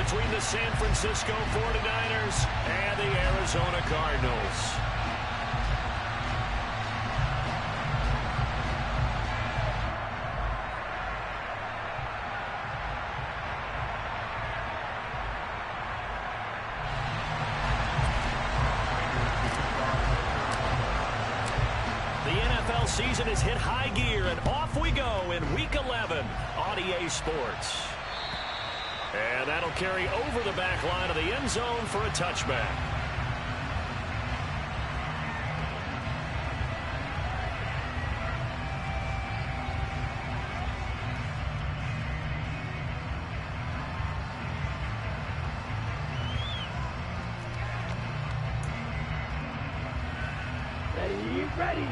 between the San Francisco 49ers and the Arizona Cardinals. Season has hit high gear, and off we go in Week 11 on EA Sports. And that'll carry over the back line of the end zone for a touchback. Ready.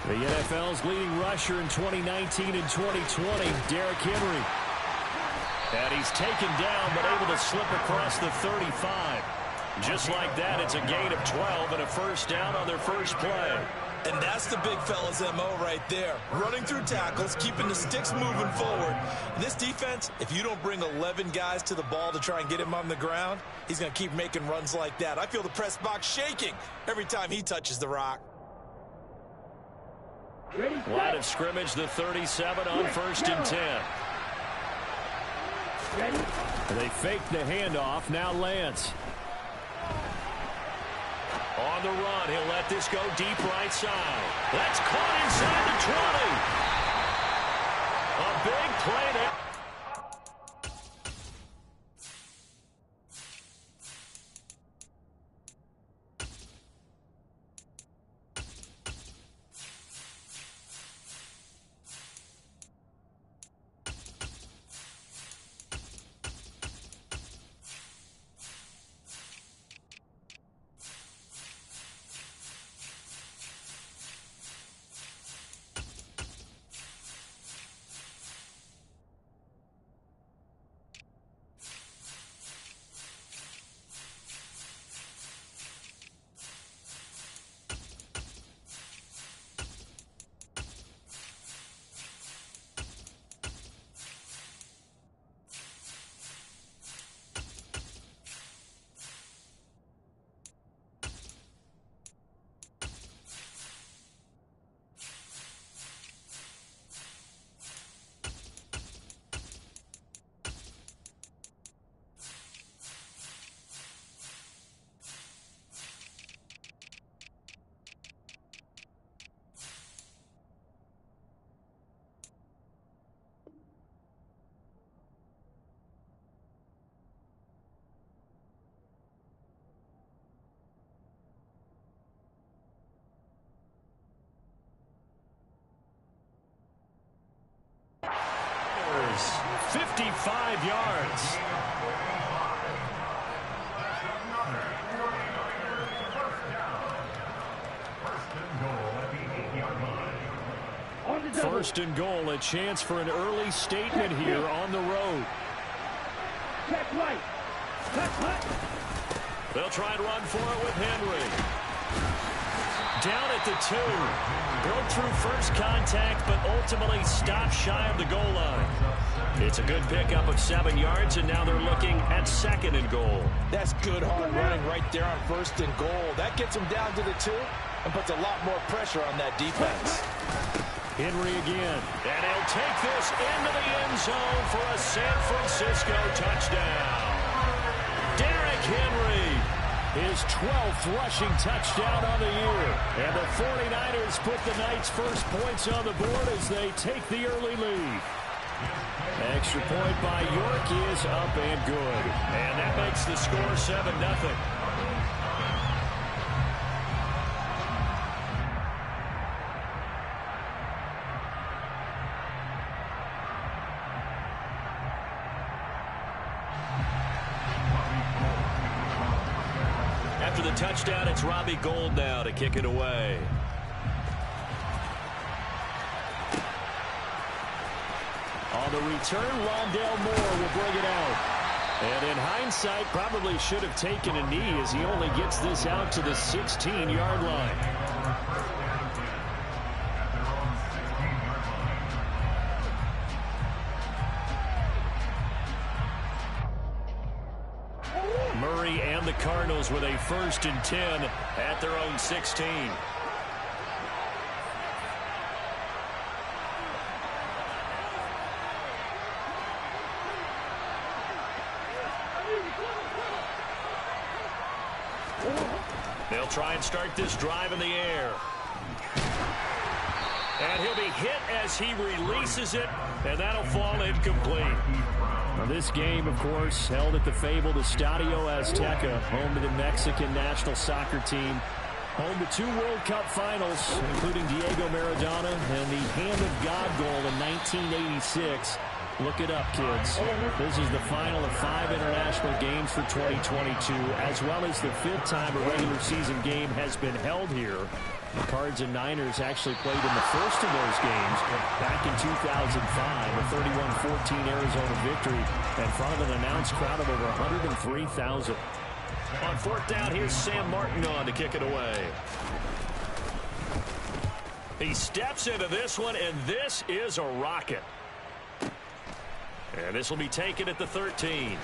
The NFL's leading rusher in 2019 and 2020, Derrick Henry. And he's taken down, but able to slip across the 35. Just like that, it's a gain of 12 and a first down on their first play. And that's the big fella's MO right there. Running through tackles, keeping the sticks moving forward. And this defense, if you don't bring 11 guys to the ball to try and get him on the ground, he's going to keep making runs like that. I feel the press box shaking every time he touches the rock. Line of scrimmage, the 37 on 1st and 10. They fake the handoff. Now Lance. On the run, he'll let this go deep right side. That's caught inside the 20. A big play there. Packers, 55 yards. First and goal, a chance for an early statement here on the road. Check right. Check right. They'll try and run for it with Henry. Down at the 2. Broke through first contact, but ultimately stopped shy of the goal line. It's a good pickup of 7 yards, and now they're looking at 2nd and goal. That's good hard running right there on 1st and goal. That gets them down to the 2 and puts a lot more pressure on that defense. Henry again. And he'll take this into the end zone for a San Francisco touchdown. Derrick Henry, his 12th rushing touchdown on the year. And the 49ers put the Knights' first points on the board as they take the early lead. Extra point by York is up and good. And that makes the score 7-0. After the touchdown, it's Robbie Gould now to kick it away. the return, Rondale Moore will bring it out. And in hindsight, probably should have taken a knee as he only gets this out to the 16-yard line. Murray and the Cardinals with a 1st and 10 at their own 16. They'll try and start this drive in the air. And he'll be hit as he releases it, and that'll fall incomplete. Now this game, of course, held at the fabled Estadio Azteca, home to the Mexican national soccer team. Home to 2 World Cup finals, including Diego Maradona and the Hand of God goal in 1986. Look it up, kids. This is the final of 5 international games for 2022, as well as the 5th time a regular season game has been held here. The Cards and Niners actually played in the first of those games back in 2005, a 31-14 Arizona victory in front of an announced crowd of over 103,000. On 4th down, here's Sam Martin on to kick it away. He steps into this one, and this is a rocket. And this will be taken at the 13.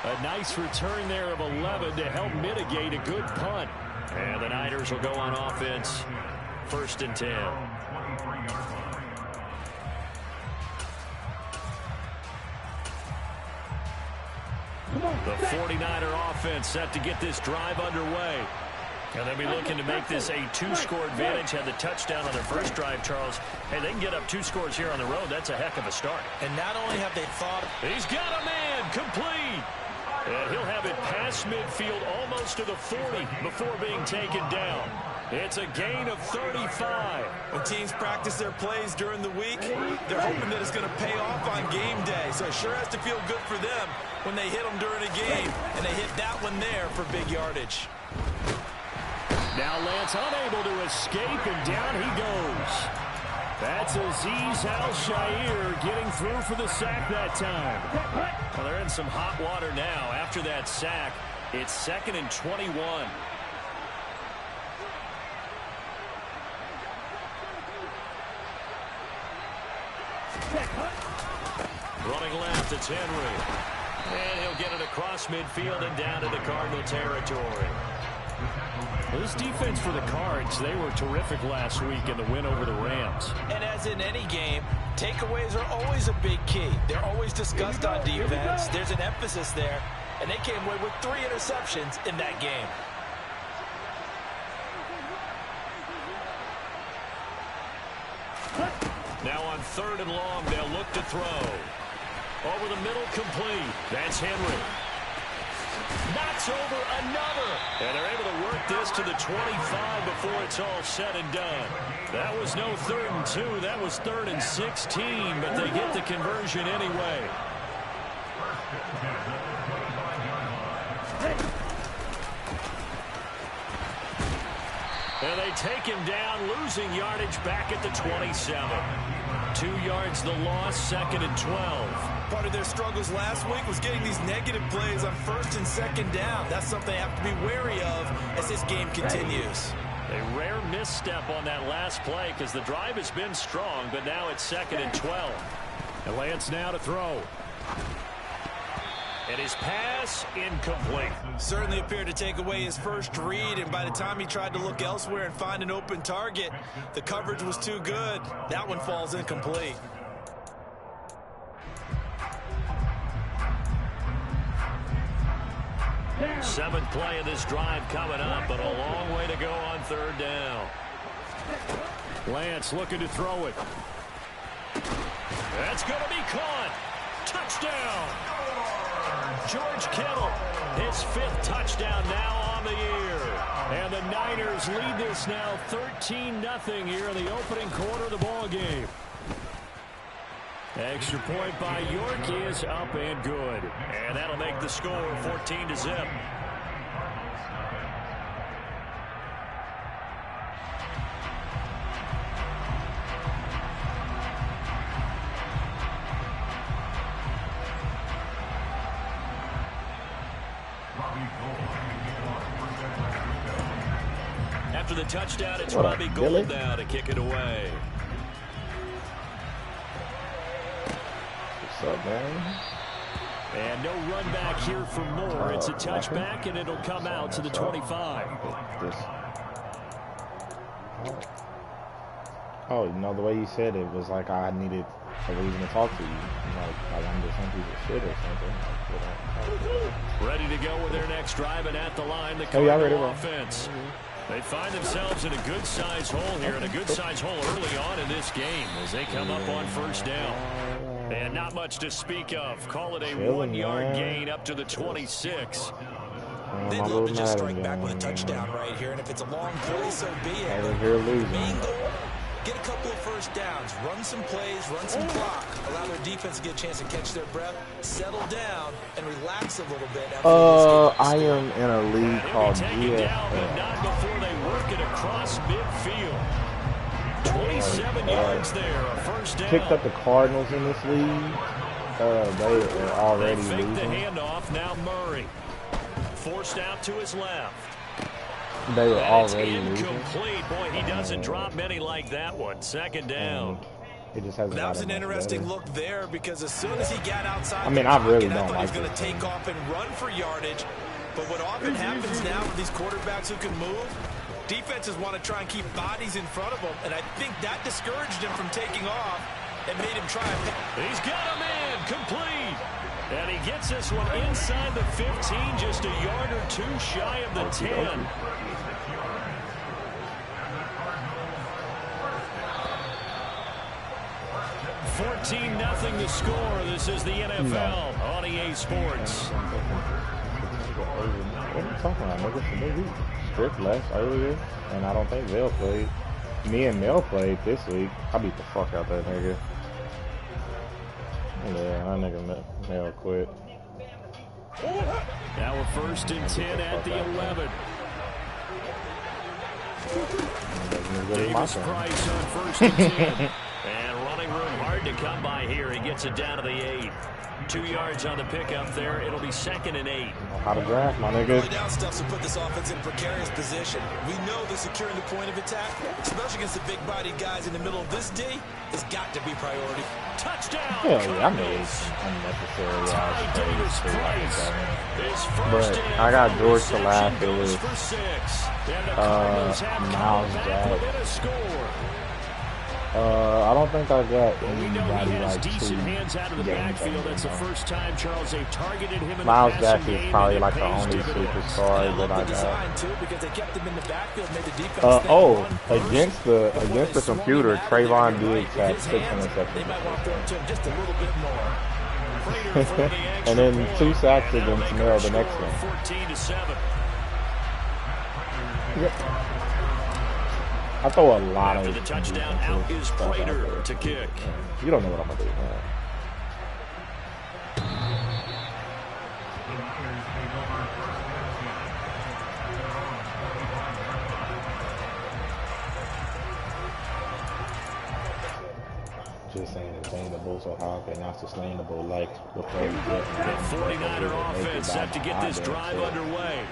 A nice return there of 11 to help mitigate a good punt. And the Niners will go on offense. 1st and 10. The 49er offense set to get this drive underway. And they'll be looking to make this a 2-score advantage. Had the touchdown on their first drive, Charles. Hey, they can get up 2 scores here on the road. That's a heck of a start. And not only have they thought... He's got a man complete. And he'll have it past midfield almost to the 40 before being taken down. It's a gain of 35. When teams practice their plays during the week, they're hoping that it's going to pay off on game day. So it sure has to feel good for them when they hit them during a game. And they hit that one there for big yardage. Now Lance unable to escape, and down he goes. That's Azeez Al-Shaair getting through for the sack that time. Well, they're in some hot water now. After that sack, it's 2nd and 21. Running left, it's Henry. And he'll get it across midfield and down into Cardinal territory. This defense for the Cards, they were terrific last week in the win over the Rams. And as in any game, takeaways are always a big key. They're always discussed on defense. There's an emphasis there, and they came away with 3 interceptions in that game. Now on 3rd and long, they'll look to throw. Over the middle, complete. That's Henry. Knocks over another. And they're able to work this to the 25 before it's all said and done. That was no 3rd and 2. That was 3rd and 16, but they get the conversion anyway. And they take him down, losing yardage back at the 27. 2 yards the loss, 2nd and 12. Part of their struggles last week was getting these negative plays on 1st and 2nd down. That's something they have to be wary of as this game continues. A rare misstep on that last play because the drive has been strong, but now it's 2nd and 12. And Lance now to throw. And his pass incomplete. Certainly appeared to take away his first read, and by the time he tried to look elsewhere and find an open target, the coverage was too good. That one falls incomplete. Seventh play of this drive coming up, but a long way to go on 3rd down. Lance looking to throw it. That's going to be caught. Touchdown. George Kittle, his 5th touchdown now on the year. And the Niners lead this now 13-0 here in the opening quarter of the ball game. Extra point by York is up and good. And that'll make the score 14-0. After the touchdown, it's Robbie Gould now to kick it away. What's up, man? And no run back here for Moore. It's a touchback, and it'll come out to the 25. Oh, you know, the way you said it was like I needed a reason to talk to you. Like I'm just some people's shit or something. Ready to go with their next drive, and at the line, the Cardinals offense. They find themselves in a good-sized hole here, and a good-sized hole early on in this game as they come up on first down. And not much to speak of. Call it a 1-yard gain up to the 26. They'd love to just strike back with a touchdown right here, and if it's a long play, so be it. Main goal, get a couple of first downs, run some plays, run some clock, allow their defense to get a chance to catch their breath, settle down, and relax a little bit. I am in a league called GFL. But not before they work it across midfield. 27 yards there, a first down. Picked up the Cardinals in this league. They are already losing. The handoff, now Murray. Forced out to his left. They were already incomplete. Boy, he doesn't drop many like that one. Second down. It just has that was an interesting look there because as soon as he got outside, I really don't like like he was going to take off and run for yardage. But what often happens now with these quarterbacks who can move, defenses want to try and keep bodies in front of them, and I think that discouraged him from taking off and made him try. He's got him in, complete. And he gets this one inside the 15, just a yard or two shy of the 10. $14-0 the score. This is the NFL on EA Sports. What are you talking about, nigga? We stripped less earlier, and I don't think Vail played. Me and Mel played this week. I beat the fuck out that nigga. Yeah, that nigga Mel quit. Now a 1st and 10 at the 11. Davis Price on 1st and 10. And running room hard to come by here. He gets it down to the 8. 2 yards on the pickup there. It'll be 2nd and 8. How to draft, my nigga. Early down stuff to put this offense in a precarious position. We know that securing the point of attack, especially against the big-bodied guys in the middle of this D, has got to be priority. Touchdown! Yeah, I know it's unnecessary. Davis Price. But I got George to laugh with Miles Jack. I don't think I got anybody like decent hands out of the backfield. That's the first time, Charles, they've targeted him in Miles the Jack passing is game, probably like the only superstar that I got. Against the computer, Trayvon Diggs had 6 interceptions. And then 2 sacks against Mel the next one. 14-7. Yep. I throw a lot After of the touchdown, out is Prater to kick. You don't know what I'm going to do, man. Just saying attainable, so how they're not sustainable like before we get 49er offense set to get this drive underway.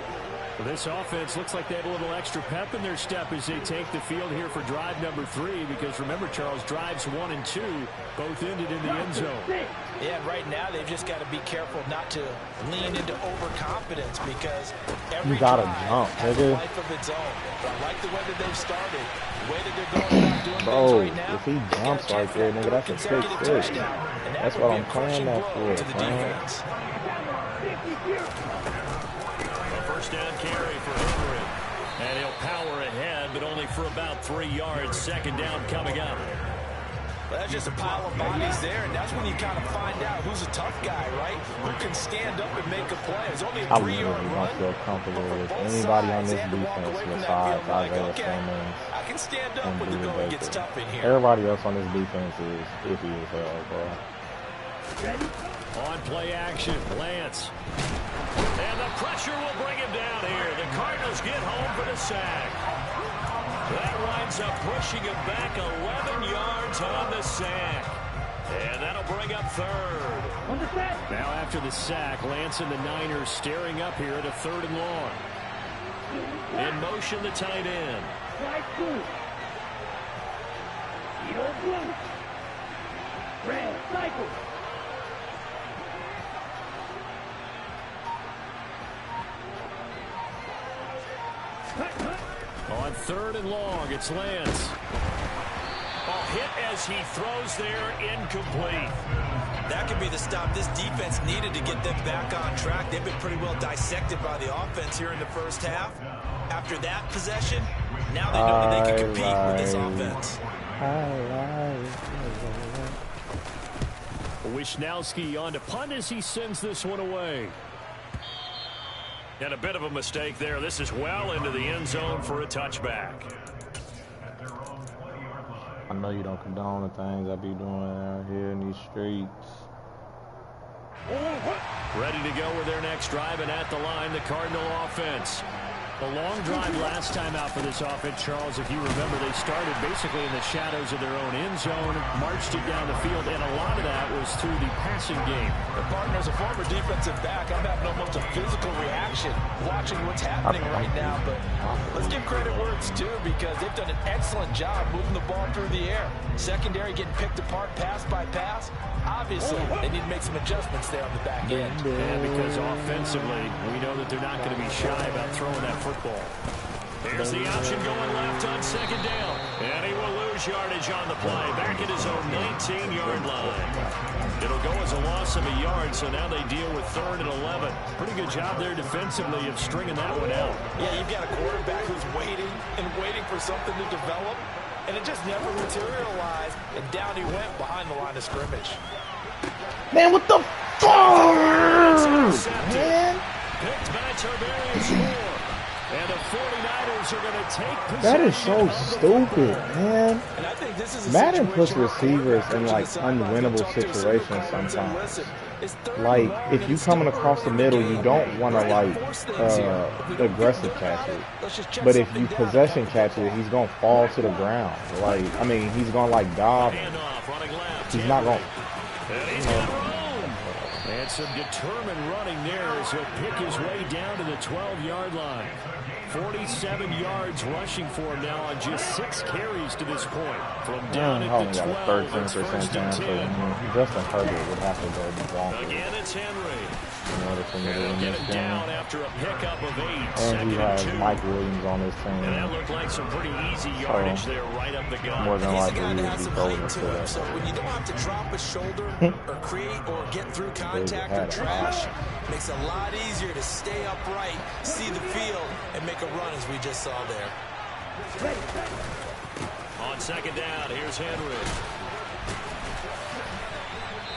Well, this offense looks like they have a little extra pep in their step as they take the field here for drive number 3, because remember, Charles, drives 1 and 2 both ended in the end zone. Yeah, right now they've just got to be careful not to lean into overconfidence, because every drive has a life of its own. I like the way that they've started, the way that they're going about doing things right now. If he jumps right there, nigga, that's a pick 6. That's what I'm playing that for, man. First down carry for Henry. And he'll power ahead, but only for about 3 yards. Second down coming up. Well, that's just a pile of bodies there, and that's when you kind of find out who's a tough guy, right? Who can stand up and make a play. It's only a 3-yard run. I don't feel comfortable with anybody on this defense besides Isaiah Simmons. I can stand up when the going gets tough in here. Everybody else on this defense is iffy as hell, bro. On play action, Lance. And the pressure will bring him down here. The Cardinals get home for the sack. That winds up pushing him back 11 yards on the sack. And that'll bring up 3rd. Now after the sack, Lance and the Niners staring up here at a 3rd and long. In motion, the tight end. Strike two. Yellow blue. Red cycle. On 3rd and long, it's Lance. Hit as he throws there, incomplete. That could be the stop this defense needed to get them back on track. They've been pretty well dissected by the offense here in the first half. After that possession, now they know that they can compete with this offense. Wisnowski on to punt as he sends this one away. And a bit of a mistake there. This is well into the end zone for a touchback. I know you don't condone the things I be doing out here in these streets. Ready to go with their next drive, and at the line, the Cardinal offense. A long drive last time out for this offense, Charles. If you remember, they started basically in the shadows of their own end zone, marched it down the field, and a lot of that was through the passing game. The partner, as a former defensive back, I'm having almost a physical reaction watching what's happening right now. But let's give credit where it's due, because they've done an excellent job moving the ball through the air. Secondary getting picked apart pass by pass. Obviously, they need to make some adjustments there on the back end. And because offensively, we know that they're not going to be shy about throwing that football. Here's the option going left on 2nd down. And he will lose yardage on the play. Back at his own 19-yard line. It'll go as a loss of a yard, so now they deal with 3rd and 11. Pretty good job there defensively of stringing that one out. Yeah, you've got a quarterback who's waiting and waiting for something to develop, and it just never materialized, and down he went behind the line of scrimmage. Man, what the fuck? Man. Picked by Tiberius Moore. And the 49ers are going to take possession. That is so stupid, man. And I think this is a Madden puts situation receivers in like unwinnable situations sometimes. Like if you coming across the middle, you don't want to like aggressive catch it. But if you possession catch it, he's gonna fall to the ground. Like I mean, he's gonna like dive. He's not gonna. And some determined running there as he'll pick his way down to the 12-yard line. 47 yards rushing for him now on just 6 carries to this point. From down at the 12, it's 1st and 10. Justin Herbert would have to go down. Again, it's Henry. In order for me to win this game. Down after a pickup of 8. And he has Mike Williams on his team. And that looked like some pretty easy yardage there right up the gut. More than likely, he would be golden to him. So when you don't have to drop a shoulder or create or get through contact or trash, makes it a lot easier to stay upright, see the field, and make a run as we just saw there. On 2nd down, here's Henry.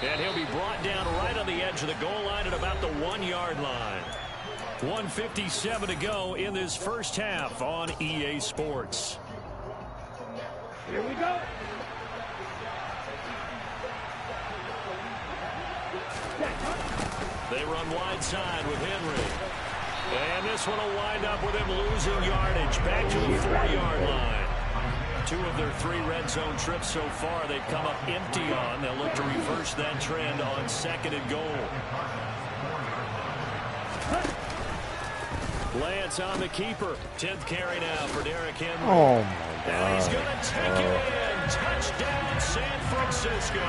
And he'll be brought down right on the edge of the goal line at about the 1-yard line. 1:57 to go in this first half on EA Sports. Here we go. They run wide side with Henry. And this one will wind up with him losing yardage back to the 4-yard line. 2 of their 3 red zone trips so far they've come up empty on. They'll look to reverse that trend on 2nd and goal. Lance on the keeper. 10th carry now for Derrick Henry. Oh, my God. And he's going to take it in. Touchdown, San Francisco.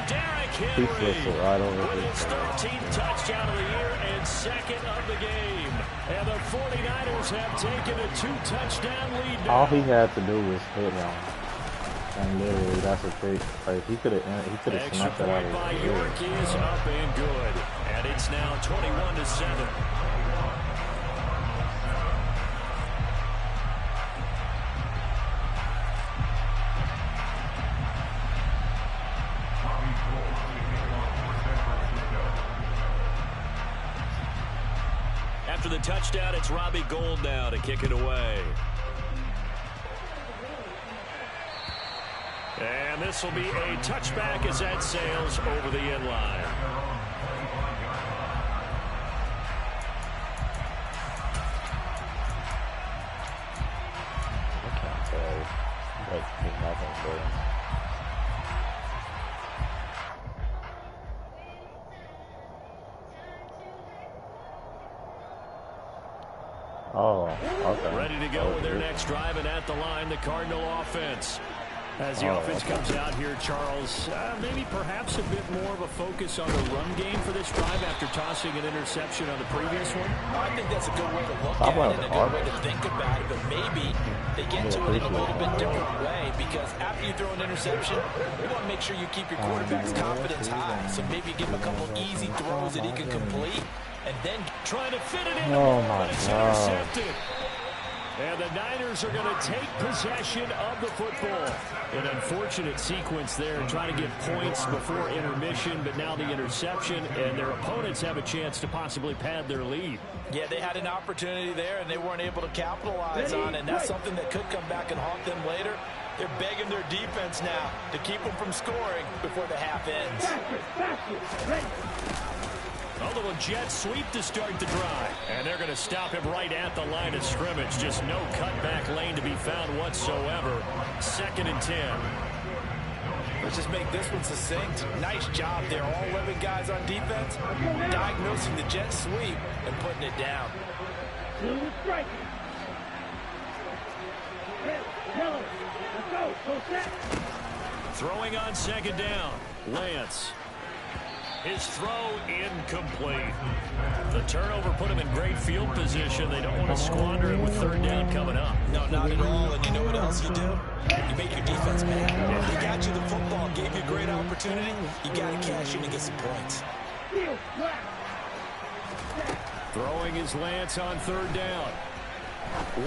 Derrick Henry right over with his 13th touchdown of the year and 2nd of the game. And the 49ers have taken a 2-touchdown lead now. All he had to do was hit him. And literally, that's a big. Like, he could have snapped that out of by his York is up and good. And it's now 21-7. After the touchdown, it's Robbie Gould now to kick it away. And this will be a touchback as that sails over the end line. I can't tell what happened there. Oh, okay. Ready to go with their next drive, and at the line, the Cardinal offense. As the offense comes out here, Charles, maybe perhaps a bit more of a focus on the run game for this drive after tossing an interception on the previous one? I think that's a good way to look at it and a good way to think about it, but maybe they get to it in a little bit different way because after you throw an interception, you want to make sure you keep your quarterback's confidence high. So maybe give him a couple easy throws that he can complete and then trying to fit it in. Oh, my God. Intercepted. And the Niners are going to take possession of the football. An unfortunate sequence there, trying to get points before intermission, but now the interception, and their opponents have a chance to possibly pad their lead. Yeah, they had an opportunity there, and they weren't able to capitalize on it, and that's something that could come back and haunt them later. They're begging their defense now to keep them from scoring before the half ends. A little jet sweep to start the drive. And they're going to stop him right at the line of scrimmage. Just no cutback lane to be found whatsoever. 2nd and 10. Let's just make this one succinct. Nice job there. All 11 guys on defense diagnosing the jet sweep and putting it down. Throwing on 2nd down. Lance. His throw incomplete. The turnover put him in great field position. They don't want to squander it with 3rd down coming up. No, not at all. And you know what else you do? You make your defense mad. They got you the football, gave you a great opportunity. You got to cash in and get some points. Throwing his Lance on 3rd down.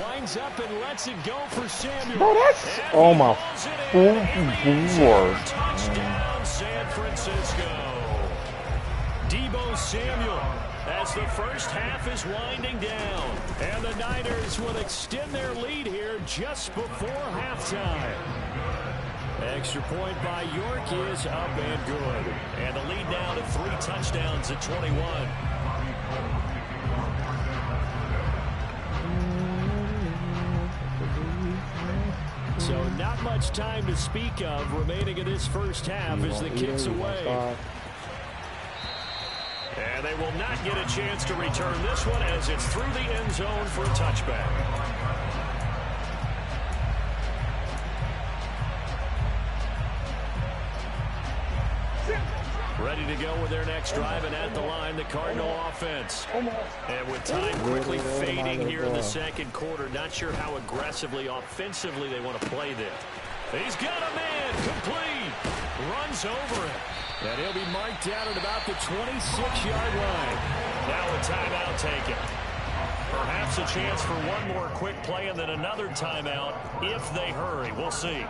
Winds up and lets it go for Samuel. No, that's... Oh, my... Touchdown, San Francisco. Debo Samuel as the first half is winding down. And the Niners will extend their lead here just before halftime. Extra point by York is up and good. And the lead now to 3 touchdowns at 21. So not much time to speak of remaining in this first half as the kick's away. And they will not get a chance to return this one as it's through the end zone for a touchback. Ready to go with their next drive, and at the line, the Cardinal offense. And with time quickly fading here in the 2nd quarter, not sure how aggressively, offensively they want to play this. He's got a man, complete, runs over him. And he'll be marked down at about the 26-yard line. Now a timeout taken. Perhaps a chance for one more quick play and then another timeout if they hurry. We'll see.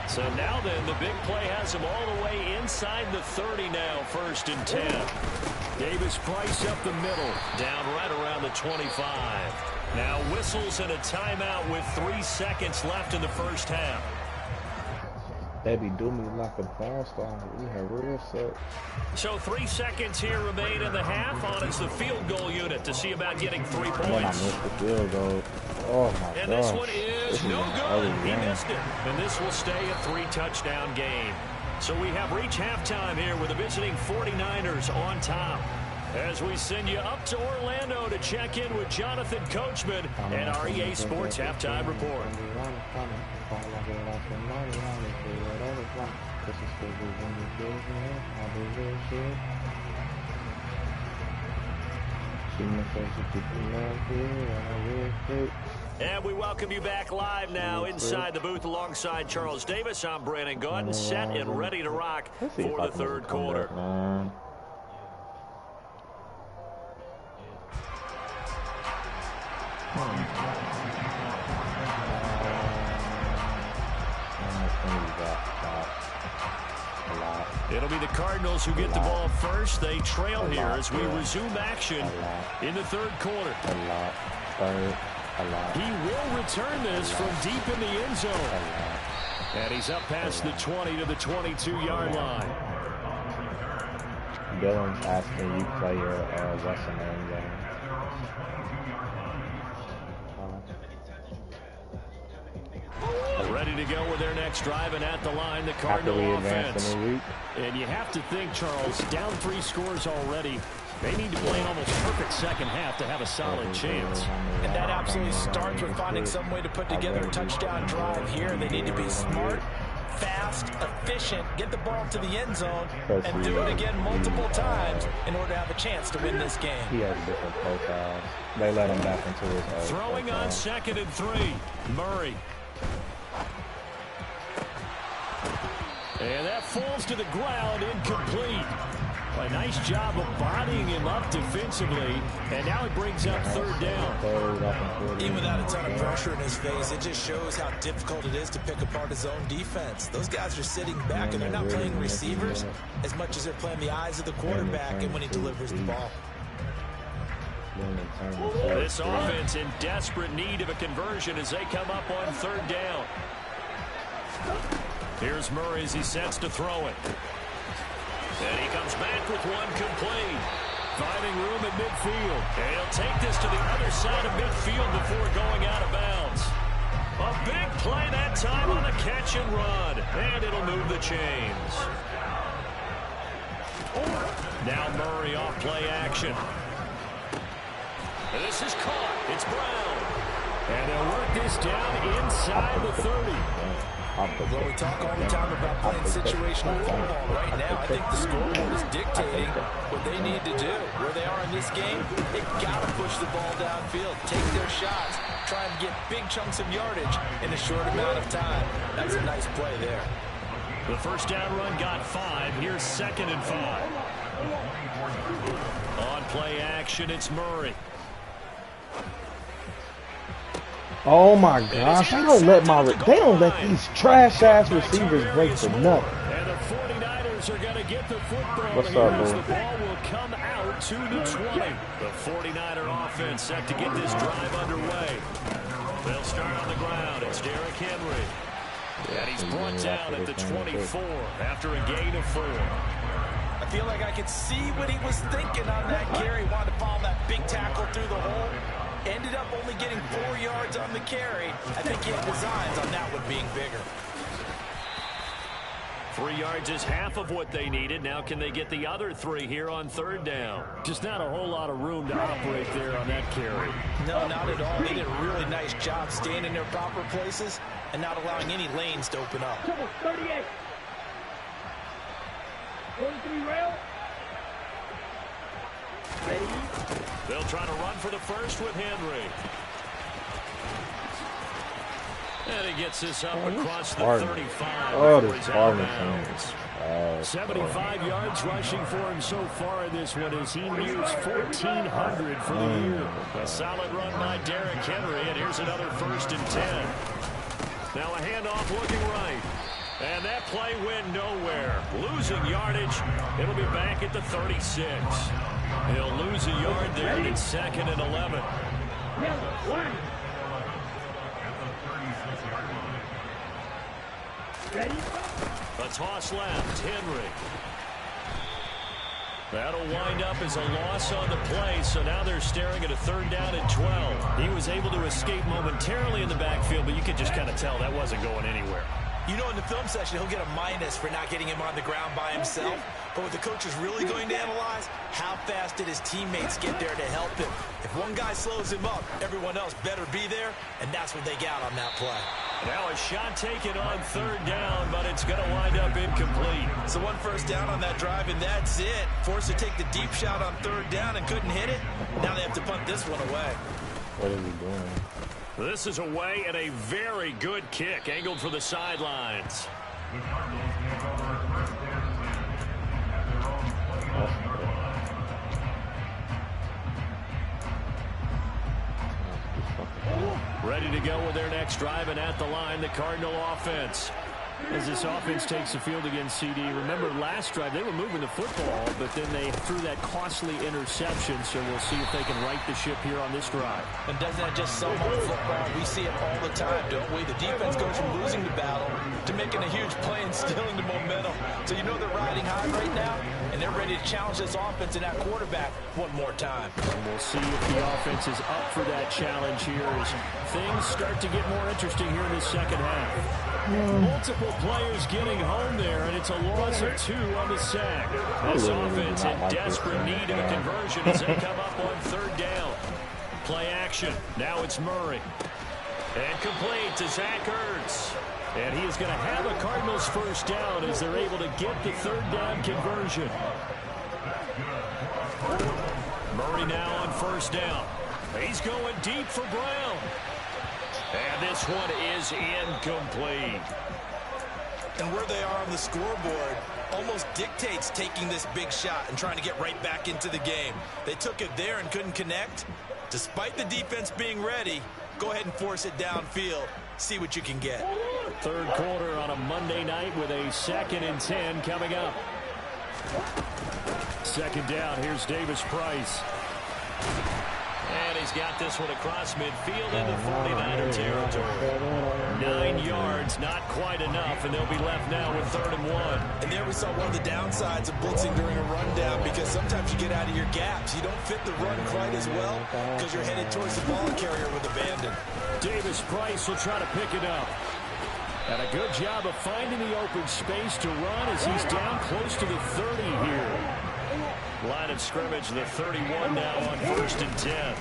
So now then, the big play has him all the way inside the 30 now, 1st and 10. Davis-Price up the middle, down right around the 25. Now whistles and a timeout with 3 seconds left in the first half. They be doing me like a ball star. We have real set. So 3 seconds here remain in the half. On is the field goal unit to see about getting 3 points. Man, I missed the field goal. Oh, my God. And this one is no good. He missed it. And this will stay a 3-touchdown game. So we have reached halftime here with the visiting 49ers on top. As we send you up to Orlando to check in with Jonathan Coachman and our EA Sports Halftime Report. And we welcome you back live now inside the booth alongside Charles Davis. I'm Brandon Gordon, set and ready to rock for the 3rd quarter. It'll be the Cardinals who get the ball first. They trail here as we resume action in the 3rd quarter. He will return this from deep in the end zone. And he's up past the 20 to the 22-yard line. Dylan's asking you play your Western name game. Ready to go with their next drive, and at the line, the Cardinal offense. And you have to think, Charles, down 3 scores already. They need to play an almost perfect second half to have a solid chance. And that absolutely starts with finding some way to put together a touchdown drive here. They need to be smart, fast, efficient, get the ball to the end zone, and do it again multiple times in order to have a chance to win this game. He has different profiles. They let him back into his own Throwing on 2nd and 3, Murray. And that falls to the ground, incomplete. A nice job of bodying him up defensively, and now it brings up 3rd down. Even without a ton of pressure in his face, it just shows how difficult it is to pick apart his own defense. Those guys are sitting back, and they're not playing receivers as much as they're playing the eyes of the quarterback and when he delivers the ball. This offense in desperate need of a conversion as they come up on 3rd down. Here's Murray as he sets to throw it. And he comes back with one complete. Finding room at midfield. And he'll take this to the other side of midfield before going out of bounds. A big play that time on a catch and run. And it'll move the chains. Now Murray off play action. And this is caught. It's Brown. And they'll work this down inside the 30. Well, we talk all the time about playing situational football. Right now, I think the scoreboard is dictating what they need to do. Where they are in this game, they've got to push the ball downfield, take their shots, try and get big chunks of yardage in a short amount of time. That's a nice play there. The first down run got 5. Here's 2nd and 5. On play action, it's Murray. Oh my gosh! They don't let these trash ass receivers break for nothing. And the 49ers are going to get the football. What's up, bro? The ball will come out to the 20. The 49er offense set to get this drive underway. They'll start on the ground. It's Derrick Henry. And he's brought down at the 24 after a gain of 4. I feel like I could see what he was thinking on that carry. Wanted to follow that big tackle through the hole. Ended up only getting 4 yards on the carry. I think he had designs on that one being bigger. 3 yards is half of what they needed. Now can they get the other 3 here on 3rd down? Just not a whole lot of room to operate there on that carry. No, not at all. They did a really nice job staying in their proper places and not allowing any lanes to open up. 38. 43 rail. Ready? They'll try to run for the first with Henry. And he gets this up across the 35. Oh, this Cardinals. 75 yards rushing for him so far in this one as he nears 1,400 for the year. A solid run by Derrick Henry, and here's another 1st and 10. Now a handoff looking right. And that play went nowhere. Losing yardage. It'll be back at the 36. He'll lose a yard there. It's 2nd and 11. Ready? A toss left. Henry. That'll wind up as a loss on the play, so now they're staring at a 3rd down and 12. He was able to escape momentarily in the backfield, but you could just kind of tell that wasn't going anywhere. You know, in the film session, he'll get a minus for not getting him on the ground by himself. But what the coach is really going to analyze, how fast did his teammates get there to help him? If one guy slows him up, everyone else better be there, and that's what they got on that play. Now a shot taken on 3rd down, but it's going to wind up incomplete. So 1 first down on that drive, and that's it. Forced to take the deep shot on 3rd down and couldn't hit it. Now they have to punt this one away. What is he doing? This is away and a very good kick angled for the sidelines. Ready to go with their next drive, and at the line, the Cardinal offense. As this offense takes the field against CD, remember last drive they were moving the football, but then they threw that costly interception, so we'll see if they can right the ship here on this drive. And doesn't that just sum up football? We see it all the time, don't we? The defense goes from losing the battle to making a huge play and stealing the momentum. So you know they're riding high right now, and they're ready to challenge this offense and that quarterback one more time. And we'll see if the offense is up for that challenge here as things start to get more interesting here in the second half. Multiple players getting home there, and it's a loss of 2 on the sack. This offense in desperate need of a conversion as they come up on 3rd down. Play action. Now it's Murray. And complete to Zach Ertz. And he is going to have a Cardinals first down as they're able to get the 3rd down conversion. Murray now on 1st down. He's going deep for Brown. And this one is incomplete. And where they are on the scoreboard almost dictates taking this big shot and trying to get right back into the game. They took it there and couldn't connect. Despite the defense being ready, go ahead and force it downfield. See what you can get. 3rd quarter on a Monday night with a 2nd and 10 coming up. 2nd down. Here's Davis Price. And he's got this one across midfield into 49er territory. 9 yards, not quite enough, and they'll be left now with 3rd and 1. And there we saw one of the downsides of blitzing during a rundown, because sometimes you get out of your gaps. You don't fit the run quite as well because you're headed towards the ball carrier with abandon. Davis Price will try to pick it up. And a good job of finding the open space to run as he's down close to the 30 here. Line of scrimmage, the 31 now on 1st and 10.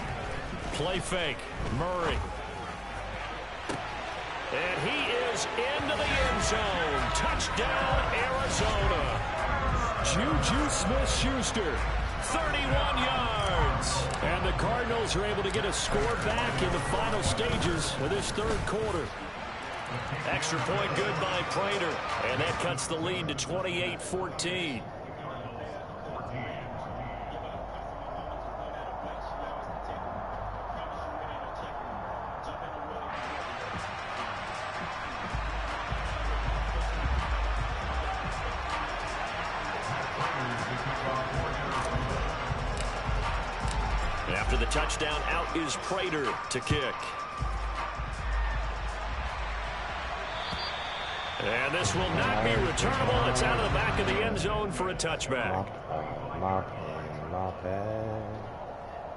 Play fake, Murray. And he is into the end zone. Touchdown, Arizona. Juju Smith-Schuster, 31 yards. And the Cardinals are able to get a score back in the final stages of this 3rd quarter. Extra point good by Prater. And that cuts the lead to 28-14. After the touchdown, out is Prater to kick. And this will not be returnable. It's out of the back of the end zone for a touchback. My pad,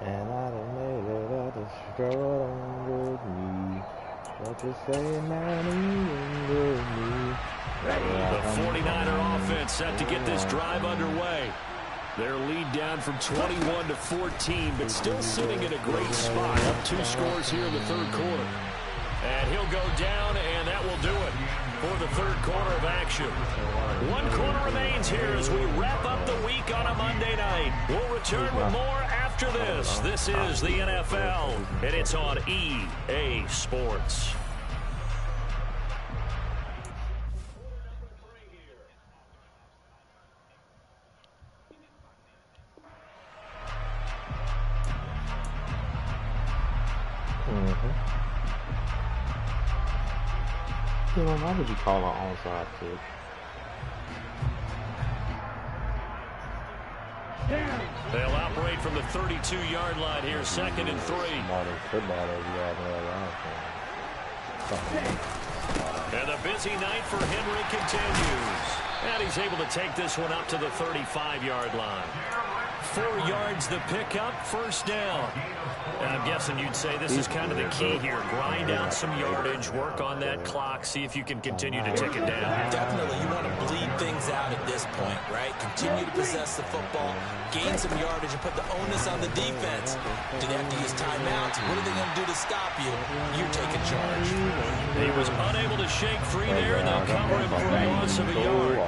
and I done made it up the struggle with me. What you say, man, with me. The 49er offense set to get this drive underway. Their lead down from 21 to 14, but still sitting in a great spot. Up 2 scores here in the 3rd quarter. And he'll go down, and that will do it for the 3rd quarter of action. 1 quarter remains here as we wrap up the week on a Monday night. We'll return with more after this. This is the NFL, and it's on EA Sports. Why would you call an onside kick? They'll operate from the 32-yard line here, 2nd and 3. And the busy night for Henry continues. And he's able to take this one up to the 35-yard line. 4 yards the pickup, 1st down. And I'm guessing you'd say this is kind of the key here. Grind out some yardage, work on that clock, see if you can continue to tick it down. Definitely, you want to bleed things out at this point, right? Continue to possess the football, gain some yardage, and put the onus on the defense. Do they have to use timeouts? What are they going to do to stop you? You're taking charge. He was unable to shake free there, and they'll cover him for a loss of a yard.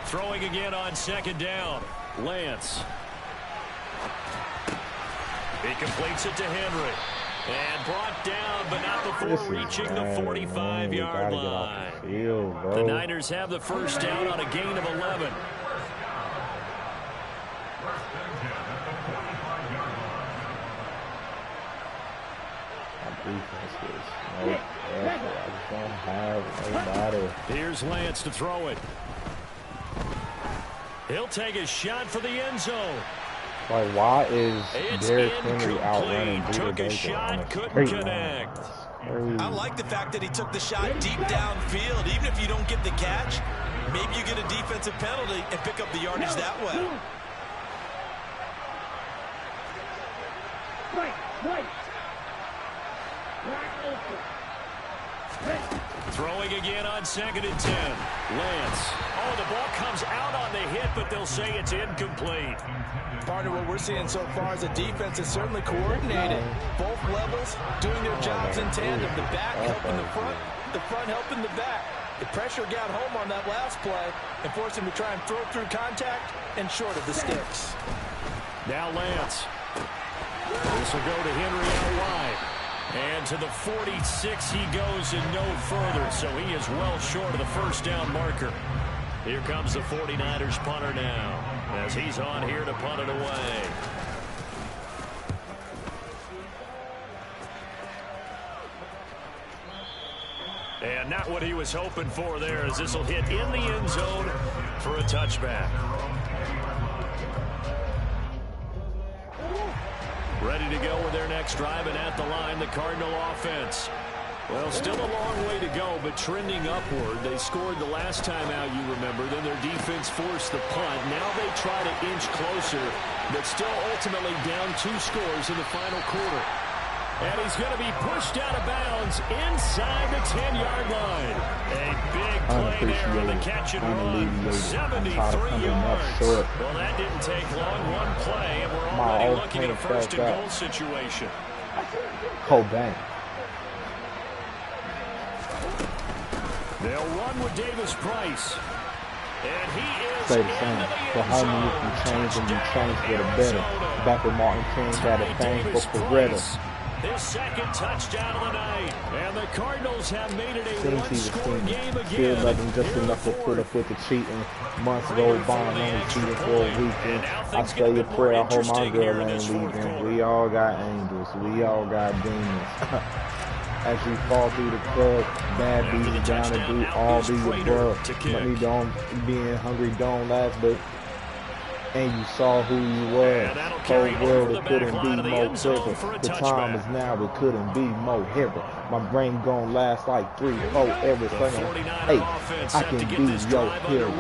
Throwing again on 2nd down. Lance. He completes it to Henry. And brought down, but not before reaching the 45-yard line. The Niners have the first down on a gain of 11. Here's Lance to throw it. He'll take a shot for the end zone. Like, why is Derrick Henry outrunning Took a shot, couldn't connect. I like the fact that he took the shot deep downfield. Even if you don't get the catch, maybe you get a defensive penalty and pick up the yardage that way. Throwing again on 2nd and 10. Lance. Oh, the ball comes out on the hit, but they'll say it's incomplete. Partner, what we're seeing so far is a defense is certainly coordinated. Both levels doing their jobs in tandem. The back helping the front helping the back. The pressure got home on that last play and forced him to try and throw through contact and short of the sticks. Now Lance. This will go to Henry out wide. And to the 46 he goes and no further, so he is well short of the first down marker. Here comes the 49ers punter now, as he's on here to punt it away. And not what he was hoping for there, as this will hit in the end zone for a touchback. Ready to go with their next drive, and at the line, the Cardinal offense. Well, still a long way to go, but trending upward. They scored the last time out, you remember. Then their defense forced the punt. Now they try to inch closer, but still ultimately down 2 scores in the final quarter. And he's going to be pushed out of bounds inside the 10-yard line. A big play there on the catch and run. 73 yards. Well, that didn't take long. One play, and we're already looking at a first-and-goal situation. Bang. They'll run with Davis Price. And he is say the same. For how many you change and you change for the better. Back when Martin King got a thing for Coretta. His second touchdown of the night. And the Cardinals have made it a one-score game again. Feel like I'm just enough to put up with the cheating. Months go by and only cheating for a weekend. I say a prayer, I hope my girl ain't leaving. We all got angels. We all got demons. As you fall through the club, bad beats down to do all the above. Money don't, being hungry don't last, but and you saw who you were. Whole world, it couldn't be more clever. The time is now, it couldn't be more heaven. My brain gon' last like 3, 4 every second. Hey, I can be your hero.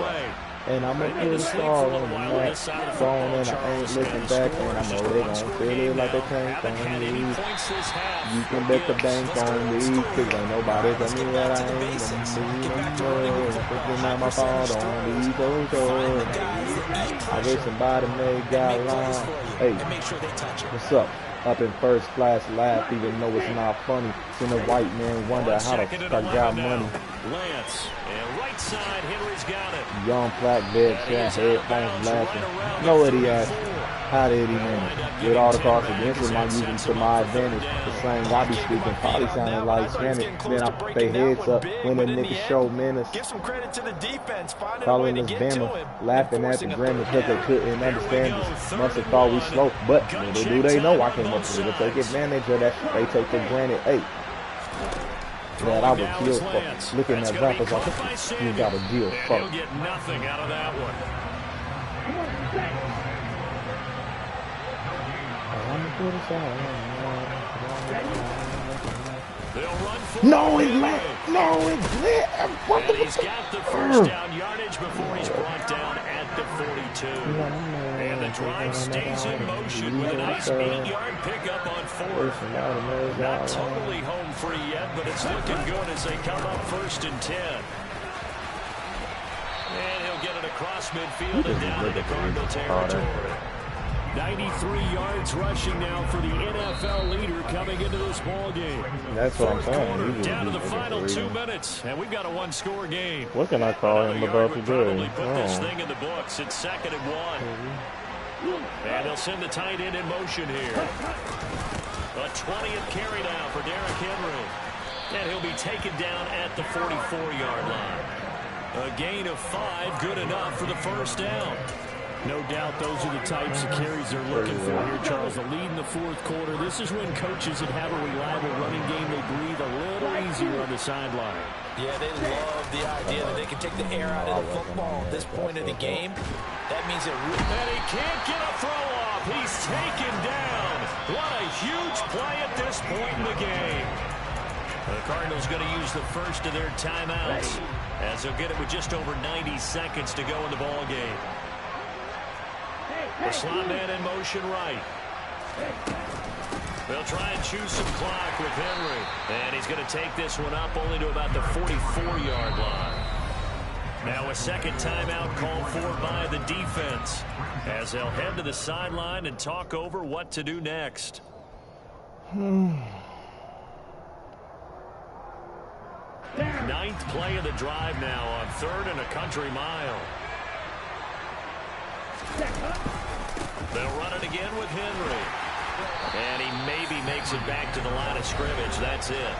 And I'm going to put a star on the map, phone, and I ain't looking back, and I know they gon' feel it like they can't find me. You can bet the bank on me, cause ain't nobody tell me that I ain't gonna see no more. Thinking out my fault on these photos. I wish somebody made God line. Hey, what's up? Up in first class, laugh even though it's not funny. Seen a white man wonder how the fuck I got money. Lance, and right side, Henry's got it. Young black bed chat, headphones laughing. Know what he asked. How did he win it? With all the cards against him, I'm using to my advantage. The slang I be speaking probably sounding like Spanish. Then I put their heads up when the niggas show menace. Give some credit to the defense. Calling us Bama, laughing at the grammar because they couldn't understand us. Must have thought we slow, but little do they know I came up with it. Take advantage of that. They take for granted. Hey, that I would kill for looking at rappers like you got a deal. He'll get nothing out of that one. No, it's lit. No, it's lit. And he's got the first down yardage before he's brought down at the 42. And the drive stays in motion with a nice 8-yard pickup on 4th. Not totally home free yet, but it's looking good as they come up 1st and 10. And he'll get it across midfield and down into Cardinal territory. 93 yards rushing now for the NFL leader coming into this ball game. That's what I'm saying. Down to the final 2 minutes, and we've got a one-score game. What can I call him about to do? Put this thing in the books. It's 2nd and 1. And they'll send the tight end in motion here. A 20th carry now for Derrick Henry. And he'll be taken down at the 44-yard line. A gain of 5, good enough for the first down. No doubt those are the types of carries they're looking for here, Charles. The lead in the fourth quarter. This is when coaches that have a reliable running game, they breathe a little easier on the sideline. Yeah, they love the idea that they can take the air out of the football at this point of the game. That means it really... And he can't get a throw off. He's taken down. What a huge play at this point in the game. The Cardinals going to use the first of their timeouts as they'll get it with just over 90 seconds to go in the ball game. The slot man in motion right. They'll try and choose some clock with Henry. And he's going to take this one up only to about the 44-yard line. Now a second timeout called for by the defense as they'll head to the sideline and talk over what to do next. Ninth play of the drive now on 3rd and a country mile. They'll run it again with Henry. And he maybe makes it back to the line of scrimmage. That's it.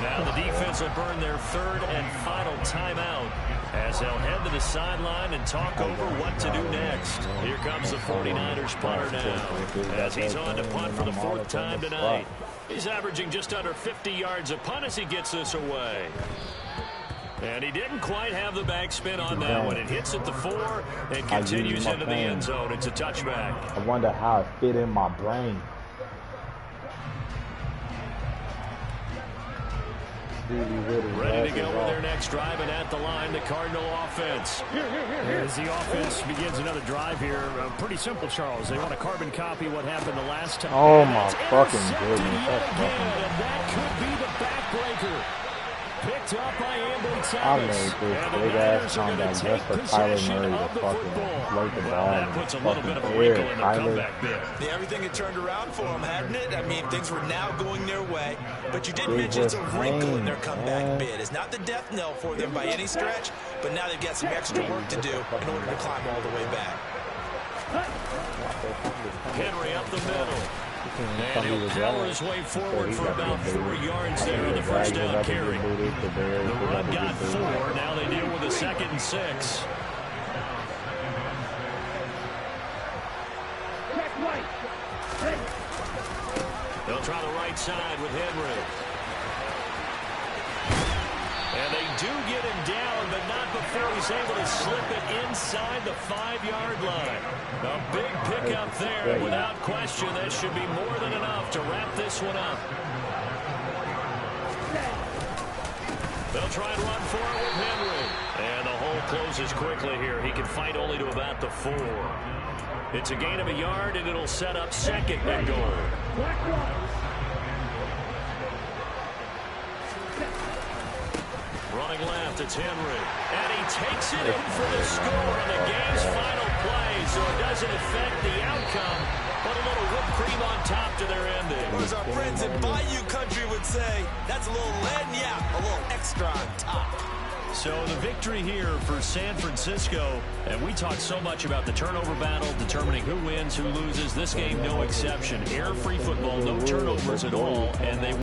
Now the defense will burn their 3rd and final timeout as they'll head to the sideline and talk over what to do next. Here comes the 49ers punter now as he's on to punt for the 4th time tonight. He's averaging just under 50 yards a punt as he gets this away. And he didn't quite have the backspin on that one. It hits at the 4 and continues into the end zone. It's a touchback. I wonder how it fit in my brain. Ready to go with their next drive, and at the line, the Cardinal offense. As the offense begins another drive here, pretty simple, Charles. They want to carbon copy what happened the last time. Oh, my fucking goodness. And that could be the backbreaker. Picked up by Ambry I made Thomas. this big-ass comeback just for Kyler Murray to fucking float the ball That puts a little bit of a wrinkle in the comeback bid. Yeah, everything had turned around for them, hadn't it? I mean, things were now going their way. But you did mention it's a wrinkle in their comeback bid. It's not the death knell for them by any stretch, but now they've got some extra work to do in order to climb all the way back. Henry up the middle. And he'll power his way forward for about 4 yards there on the first down carry. The run got 4. Now they deal with a 2nd and 6. They'll try the right side with Henry. And they do get him down, but not before he's able to slip it inside the 5-yard line. A big pickup there, and without question, that should be more than enough to wrap this one up. They'll try and run for it with Henry. And the hole closes quickly here. He can fight only to about the 4. It's a gain of a yard, and it'll set up 2nd and goal. Running left, it's Henry. And he takes it in for the score on the game's final play, so it doesn't affect the outcome, but a little whipped cream on top to their ending. Or as our friends in Bayou Country would say, that's a little lagniappe, a little extra on top. So the victory here for San Francisco, and we talked so much about the turnover battle, determining who wins, who loses. This game, no exception. Error-free football, no turnovers at all, and they